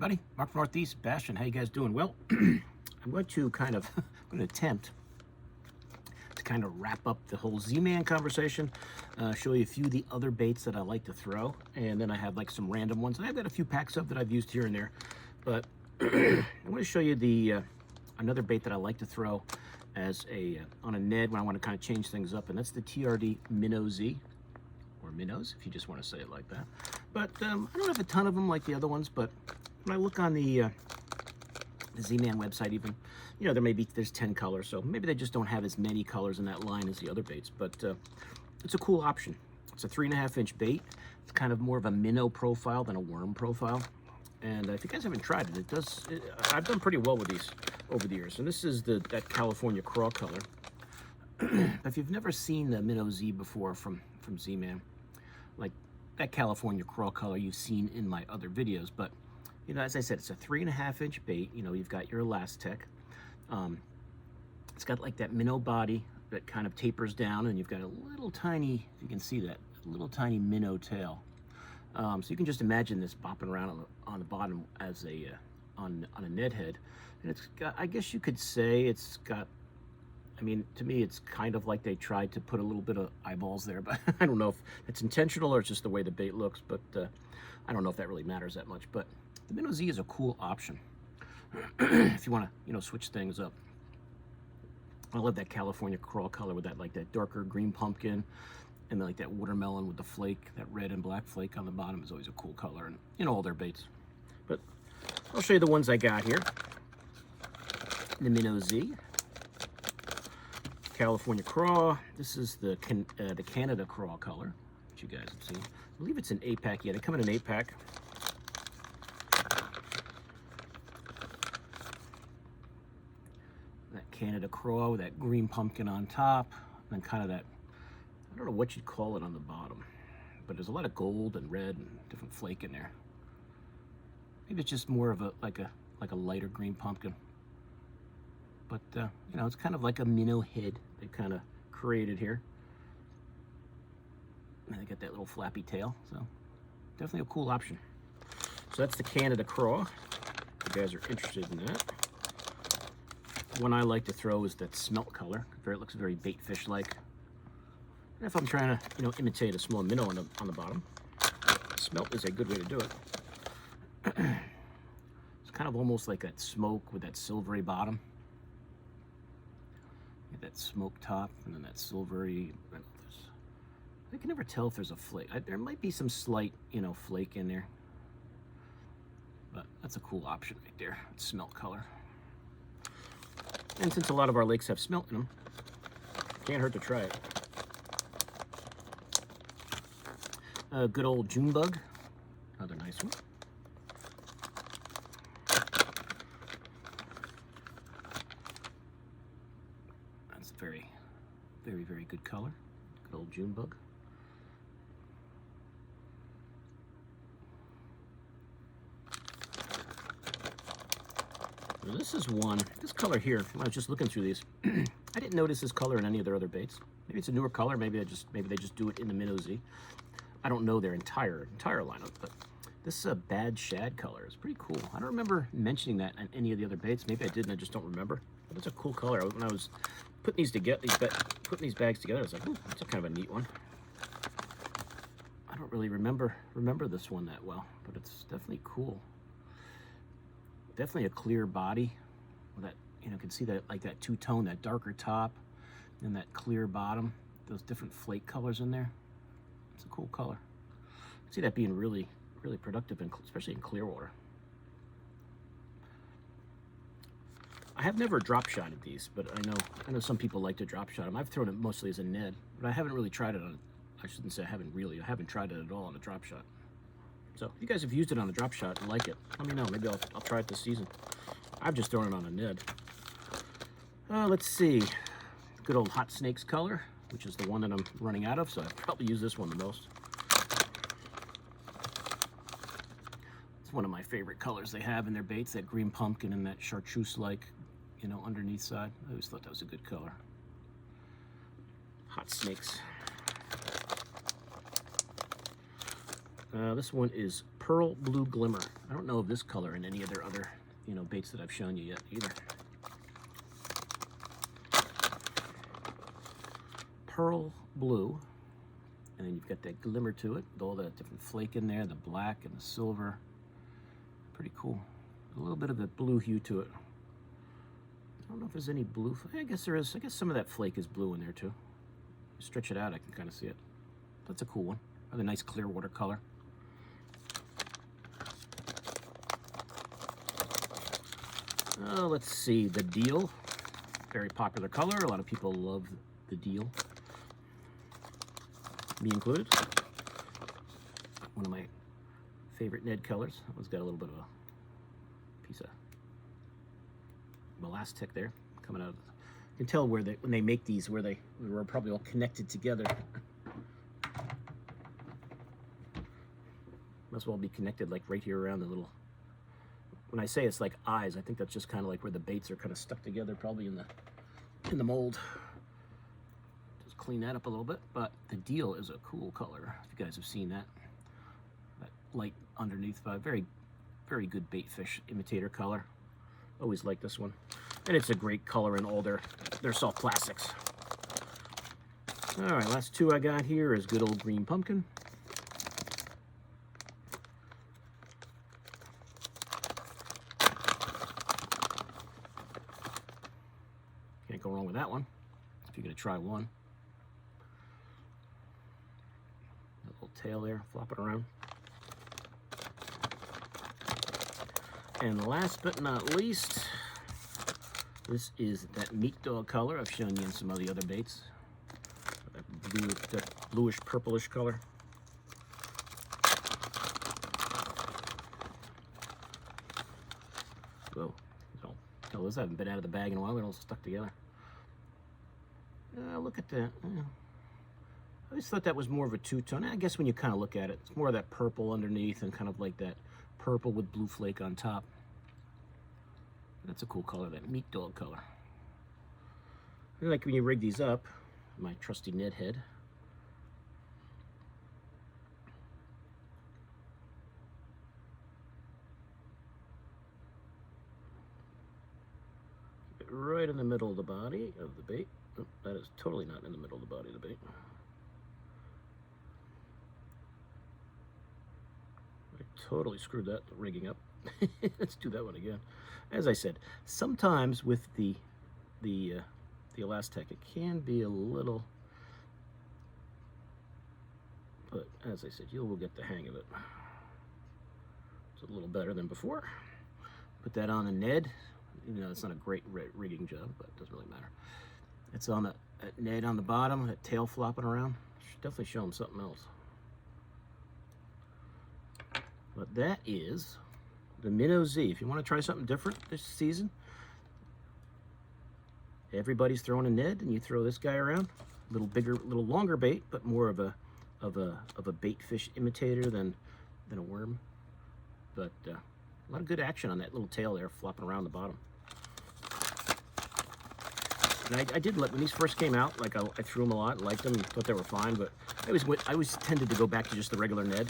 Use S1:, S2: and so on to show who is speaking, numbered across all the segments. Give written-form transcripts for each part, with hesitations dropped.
S1: everybody, Mark from Northeast, Bastion. How you guys doing? Well, I'm going to attempt to kind of wrap up the whole Z-Man conversation, show you a few of the other baits that I like to throw, and then I have like some random ones. And I've got a few packs of that I've used here and there, but I'm going to show you the another bait that I like to throw as on a Ned when I want to kind of change things up, and that's the TRD MinnowZ, or MinnowZ if you just want to say it like that. But I don't have a ton of them like the other ones, but when I look on the Z-Man website, even, you know, there's 10 colors, so maybe they just don't have as many colors in that line as the other baits, but it's a cool option. It's a 3.5-inch bait. It's kind of more of a minnow profile than a worm profile, and if you guys haven't tried it, I've done pretty well with these over the years. And this is that California craw color. If you've never seen the MinnowZ before from Z-Man, like that California craw color you've seen in my other videos, but you know, as I said, it's a 3.5-inch bait. You know, you've got your Elastic. It's got like that minnow body that kind of tapers down, and you've got a little tiny, if you can see that, a little tiny minnow tail. So you can just imagine this bopping around on the bottom as on a Ned head, and it's got, I guess you could say it's got, I mean, to me, it's kind of like they tried to put a little bit of eyeballs there, but I don't know if it's intentional or it's just the way the bait looks, but I don't know if that really matters that much. But the MinnowZ is a cool option if you want to, you know, switch things up. I love that California craw color with that, like that darker green pumpkin, and then like that watermelon with the flake, that red and black flake on the bottom is always a cool color, and you know, all their baits. But I'll show you the ones I got here. The MinnowZ, California craw. This is the Canada craw color that you guys have seen. I believe it's an 8-pack. Yeah, they come in an 8-pack. That Canada craw with that green pumpkin on top, and then kind of that, I don't know what you'd call it on the bottom, but there's a lot of gold and red and different flake in there. Maybe it's just more of a like a lighter green pumpkin. But, you know, it's kind of like a minnow head they kind of created here. And they got that little flappy tail, so definitely a cool option. So that's the Canada craw, if you guys are interested in that. One I like to throw is that smelt color. It looks very bait fish-like. And if I'm trying to, you know, imitate a small minnow on the bottom, smelt is a good way to do it. It's kind of almost like that smoke with that silvery bottom. That smoke top, and then that silvery. I can never tell if there's a flake. There might be some slight, you know, flake in there, but that's a cool option right there. It's smelt color, and since a lot of our lakes have smelt in them, can't hurt to try it. Good old June bug, another nice one. Very, very, very good color. Good old June bug. Now this is one, this color here, when I was just looking through these, I didn't notice this color in any of their other baits. Maybe it's a newer color, maybe they just do it in the MinnowZ. I don't know their entire lineup, but this is a bad shad color. It's pretty cool. I don't remember mentioning that in any of the other baits. Maybe I did and I just don't remember. But it's a cool color. When I was putting these together, putting these bags together, I was like, ooh, that's a kind of a neat one. I don't really remember this one that well, but it's definitely cool. Definitely a clear body. With that, you know, you can see that, like that two-tone, that darker top, and that clear bottom. Those different flake colors in there. It's a cool color. I can see that being really, really productive, especially in clear water. I have never drop shotted these, but I know some people like to drop shot them. I've thrown it mostly as a Ned, but I haven't really tried it on, I shouldn't say I haven't tried it at all on a drop shot. So if you guys have used it on a drop shot and like it, let me know. Maybe I'll try it this season. I've just thrown it on a Ned. Let's see. Good old Hot Snakes color, which is the one that I'm running out of, so I probably use this one the most. It's one of my favorite colors they have in their baits, that green pumpkin and that chartreuse-like, you know, underneath side. I always thought that was a good color. Hot Snakes. This one is Pearl Blue Glimmer. I don't know of this color in any of their other, baits that I've shown you yet either. Pearl Blue, and then you've got that glimmer to it with all that different flake in there, the black and the silver. Pretty cool. A little bit of a blue hue to it. I don't know if there's any blue. I guess there is. I guess some of that flake is blue in there too. Stretch it out, I can kind of see it. That's a cool one. Another nice clear watercolor. Let's see, the Deal. Very popular color. A lot of people love the Deal. Me included. One of my favorite Ned colors. That one's got a little bit of a piece of elastic there coming out. You can tell where when they make these, where they were probably all connected together. Must well be connected like right here around the little. When I say it's like eyes, I think that's just kind of like where the baits are kind of stuck together, probably in the mold. Just clean that up a little bit. But the Deal is a cool color. If you guys have seen that, light underneath, very, very good bait fish imitator color. Always like this one, and it's a great color in all their soft plastics. All right, last two I got here is good old Green Pumpkin. Can't go wrong with that one if you're gonna try one. That little tail there flopping around. And last but not least, this is that Meat Dog color I've shown you in some of the other baits. That bluish purplish color. Whoa, no, those haven't been out of the bag in a while. They're all stuck together. Look at that. I always thought that was more of a two-tone. I guess when you kind of look at it, it's more of that purple underneath and kind of like that purple with blue flake on top. That's a cool color, that Meat Dog color. I like when you rig these up, my trusty Ned head. Keep it right in the middle of the body of the bait. Oh, that is totally not in the middle of the body of the bait. Totally screwed that rigging up. Let's do that one again. As I said, sometimes with the Elastec, it can be a little, but as I said, you will get the hang of it. It's a little better than before. Put that on the Ned. It's not a great rigging job, but it doesn't really matter. It's on that Ned on the bottom, that tail flopping around. Should definitely show them something else. But that is the MinnowZ. If you want to try something different this season, everybody's throwing a Ned, and you throw this guy around. A little bigger, a little longer bait, but more of a bait fish imitator than a worm. But a lot of good action on that little tail there, flopping around the bottom. And I did when these first came out, like I threw them a lot, liked them, thought they were fine, but I always tended to go back to just the regular Ned.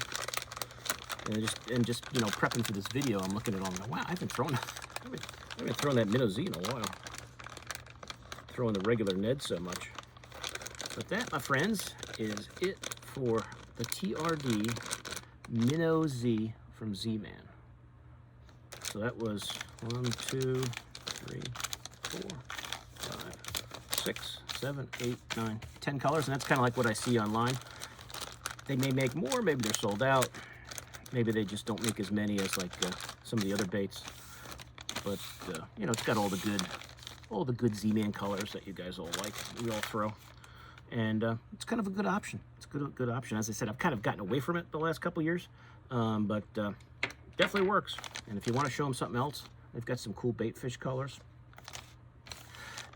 S1: And just prepping for this video, I'm looking at all and going, wow, I haven't thrown that MinnowZ in a while. Throwing the regular Ned so much. But that, my friends, is it for the TRD MinnowZ from Z-Man. So that was 1, 2, 3, 4, 5, 6, 7, 8, 9, 10 colors, and that's kind of like what I see online. They may make more, maybe they're sold out. Maybe they just don't make as many as like some of the other baits, but it's got all the good Z-Man colors that you guys all like. We all throw, and it's kind of a good option. It's a good option. As I said, I've kind of gotten away from it the last couple years, but definitely works. And if you want to show them something else, they've got some cool bait fish colors.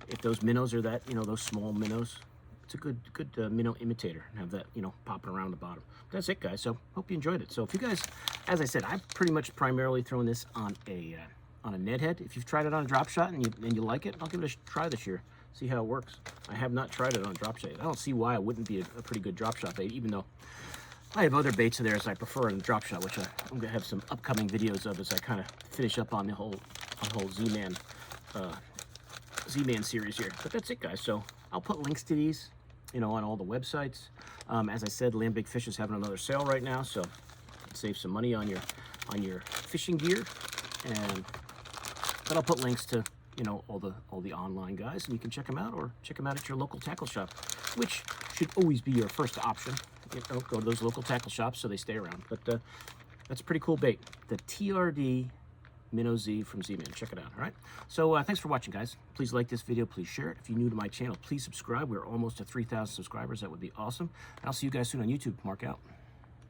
S1: If those minnows are that those small minnows, it's a good minnow imitator, and have that popping around the bottom. That's it, guys. So hope you enjoyed it. So if you guys, as I said, I've pretty much primarily thrown this on a Ned head. If you've tried it on a drop shot and you like it, I'll give it a try this year. See how it works. I have not tried it on a drop shot. I don't see why it wouldn't be a pretty good drop shot bait, even though I have other baits in there as I prefer in the drop shot, which I'm going to have some upcoming videos of as I kind of finish up on the whole Z-Man series here. But that's it, guys. So I'll put links to these, you know, on all the websites. As I said, Land Big Fish is having another sale right now, so save some money on your fishing gear. But I'll put links to, you know, all the online guys, and you can check them out, or check them out at your local tackle shop, which should always be your first option. You know, go to those local tackle shops so they stay around. But that's a pretty cool bait, the TRD MinnowZ from Z-Man. Check it out. All right. So thanks for watching, guys. Please like this video. Please share it. If you're new to my channel, please subscribe. We're almost at 3,000 subscribers. That would be awesome. And I'll see you guys soon on YouTube. Mark out.